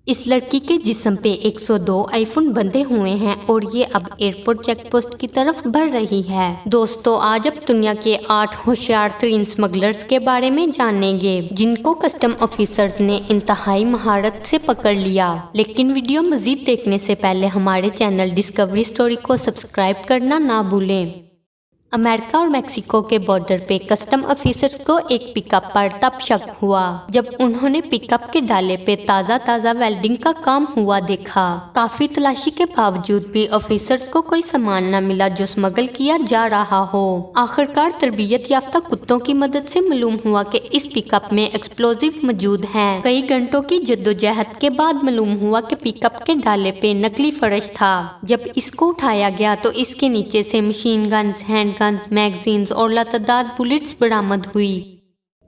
इस लड़की के जिस्म पे 102 आईफोन बंधे हुए हैं और ये अब एयरपोर्ट चेकपोस्ट की तरफ बढ़ रही है। दोस्तों, आज अब दुनिया के 8 होशियार तरीन स्मगलर्स के बारे में जानेंगे जिनको कस्टम ऑफिसर्स ने इंतहाई महारत से पकड़ लिया। लेकिन वीडियो मजीद देखने से पहले हमारे चैनल डिस्कवरी स्टोरी को सब्सक्राइब करना ना भूलें। अमेरिका और मेक्सिको के बॉर्डर पे कस्टम ऑफिसर्स को एक पिकअप पर तब शक हुआ जब उन्होंने पिकअप के डाले पे ताज़ा वेल्डिंग का काम हुआ देखा। काफी तलाशी के बावजूद भी ऑफिसर्स को कोई सामान न मिला जो स्मगल किया जा रहा हो। आखिरकार तरबियत याफ्ता कुत्तों की मदद से मालूम हुआ कि इस पिकअप में एक्सप्लोजिव मौजूद हैं। कई घंटों की जद्दोजहद के बाद मालूम हुआ कि पिकअप के डाले पे नकली फर्श था। जब इसको उठाया गया तो इसके नीचे से मशीन गन्स, हैंड मैगजीन्स और लातादाद बुलेट्स बरामद हुई।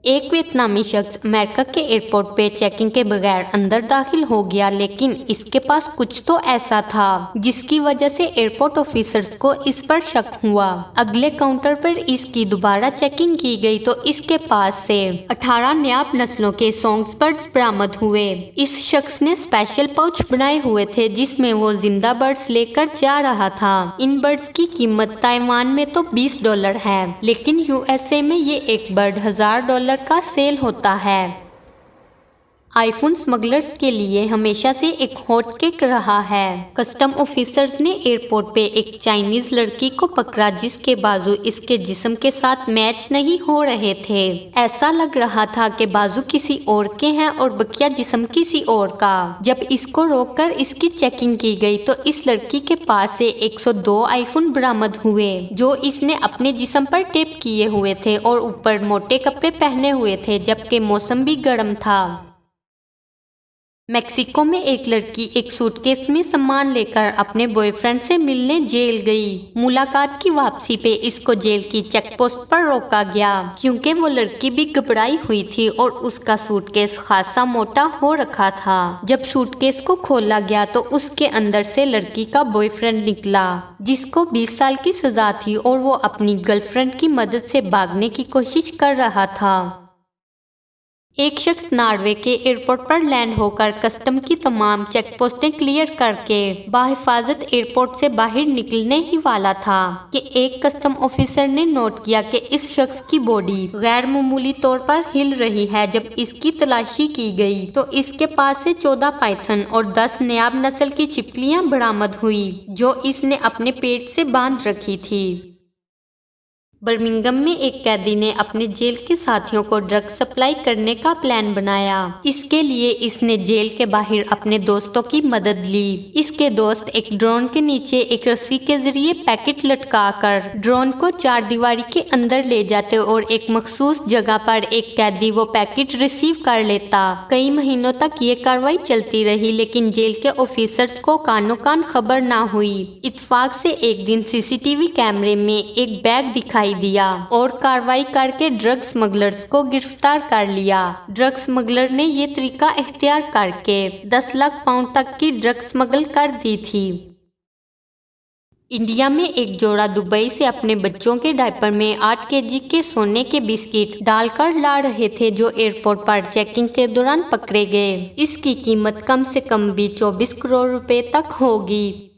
एक वियतनामी शख्स अमेरिका के एयरपोर्ट पे चेकिंग के बगैर अंदर दाखिल हो गया, लेकिन इसके पास कुछ तो ऐसा था जिसकी वजह से एयरपोर्ट ऑफिसर्स को इस पर शक हुआ। अगले काउंटर पर इसकी दोबारा चेकिंग की गई तो इसके पास से 18 नायाब नस्लों के सॉन्ग्स बर्ड्स बरामद हुए। इस शख्स ने स्पेशल पाउच बनाए हुए थे जिसमें वो जिंदा बर्ड्स लेकर जा रहा था। इन बर्ड्स की कीमत ताइवान में तो $20 है, लेकिन USA में ये एक बर्ड $1000 का सेल होता है। आईफोन स्मगलर्स के लिए हमेशा से एक हॉट केक रहा है। कस्टम ऑफिसर्स ने एयरपोर्ट पे एक चाइनीज लड़की को पकड़ा जिसके बाजू इसके जिस्म के साथ मैच नहीं हो रहे थे। ऐसा लग रहा था कि बाजू किसी और के हैं और बकिया जिस्म किसी और का। जब इसको रोककर इसकी चेकिंग की गई तो इस लड़की के पास से 102 आईफोन बरामद हुए जो इसने अपने जिस्म पर टेप किए हुए थे और ऊपर मोटे कपड़े पहने हुए थे, जबकि मौसम भी गर्म था। मेक्सिको में एक लड़की एक सूटकेस में सामान लेकर अपने बॉयफ्रेंड से मिलने जेल गई। मुलाकात की वापसी पे इसको जेल की चेकपोस्ट पर रोका गया क्योंकि वो लड़की भी घबराई हुई थी और उसका सूटकेस खासा मोटा हो रखा था। जब सूटकेस को खोला गया तो उसके अंदर से लड़की का बॉयफ्रेंड निकला जिसको 20 साल की सजा थी और वो अपनी गर्लफ्रेंड की मदद से भागने की कोशिश कर रहा था। एक शख्स नॉर्वे के एयरपोर्ट पर लैंड होकर कस्टम की तमाम चेक पोस्टें क्लियर करके बाहिफाजत एयरपोर्ट से बाहर निकलने ही वाला था कि एक कस्टम ऑफिसर ने नोट किया कि इस शख्स की बॉडी गैर मामूली तौर पर हिल रही है। जब इसकी तलाशी की गई तो इसके पास से 14 पाइथन और 10 नायाब नस्ल की छिपकलियां बरामद हुई जो इसने अपने पेट से बांध रखी थी। बर्मिंघम में एक कैदी ने अपने जेल के साथियों को ड्रग सप्लाई करने का प्लान बनाया। इसके लिए इसने जेल के बाहर अपने दोस्तों की मदद ली। इसके दोस्त एक ड्रोन के नीचे एक रस्सी के जरिए पैकेट लटकाकर ड्रोन को 4 दीवारी के अंदर ले जाते और एक मखसूस जगह पर एक कैदी वो पैकेट रिसीव कर लेता। कई महीनों तक ये कार्रवाई चलती रही, लेकिन जेल के ऑफिसर्स को कानो कान खबर ना हुई। इत्तेफाक से एक दिन CCTV कैमरे में एक बैग दिखाई दिया और कार्रवाई करके ड्रग स्मगलर्स को गिरफ्तार कर लिया। ड्रग स्मगलर ने ये तरीका इख्तियार करके 10 लाख पाउंड तक की ड्रग स्मगल कर दी थी। इंडिया में एक जोड़ा दुबई से अपने बच्चों के डायपर में 8 kg के सोने के बिस्किट डालकर ला रहे थे जो एयरपोर्ट पर चेकिंग के दौरान पकड़े गए। इसकी कीमत कम से कम भी 24 करोड़ रुपए तक होगी।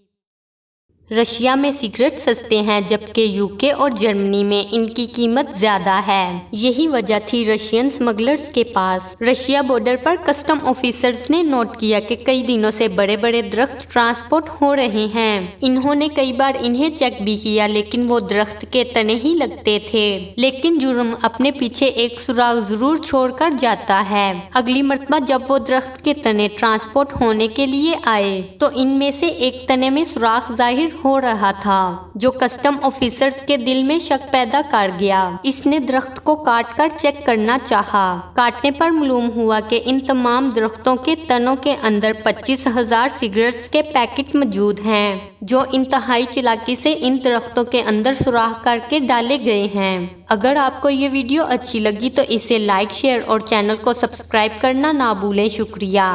रशिया में सिगरेट सस्ते हैं जबकि UK और जर्मनी में इनकी कीमत ज्यादा है। यही वजह थी रशियन स्मगलर्स के पास। रशिया बॉर्डर पर कस्टम ऑफिसर्स ने नोट किया कि कई दिनों से बड़े बड़े दरख्त ट्रांसपोर्ट हो रहे हैं। इन्होंने कई बार इन्हें चेक भी किया लेकिन वो दरख्त के तने ही लगते थे। लेकिन जुर्म अपने पीछे एक सुराग जरूर छोड़कर जाता है। अगली मर्तबा जब वो दरख्त के तने ट्रांसपोर्ट होने के लिए आए तो इनमें से एक तने में सुराख जाहिर हो रहा था जो कस्टम ऑफिसर्स के दिल में शक पैदा कर गया। इसने दरख्त को काट कर चेक करना चाहा। काटने पर मालूम हुआ कि इन तमाम दरख्तों के तनों के अंदर 25,000 सिगरेट्स के पैकेट मौजूद हैं जो इंतहाई चालाकी से इन दरख्तों के अंदर सुराख करके डाले गए हैं। अगर आपको ये वीडियो अच्छी लगी तो इसे लाइक, शेयर और चैनल को सब्सक्राइब करना ना भूलें। शुक्रिया।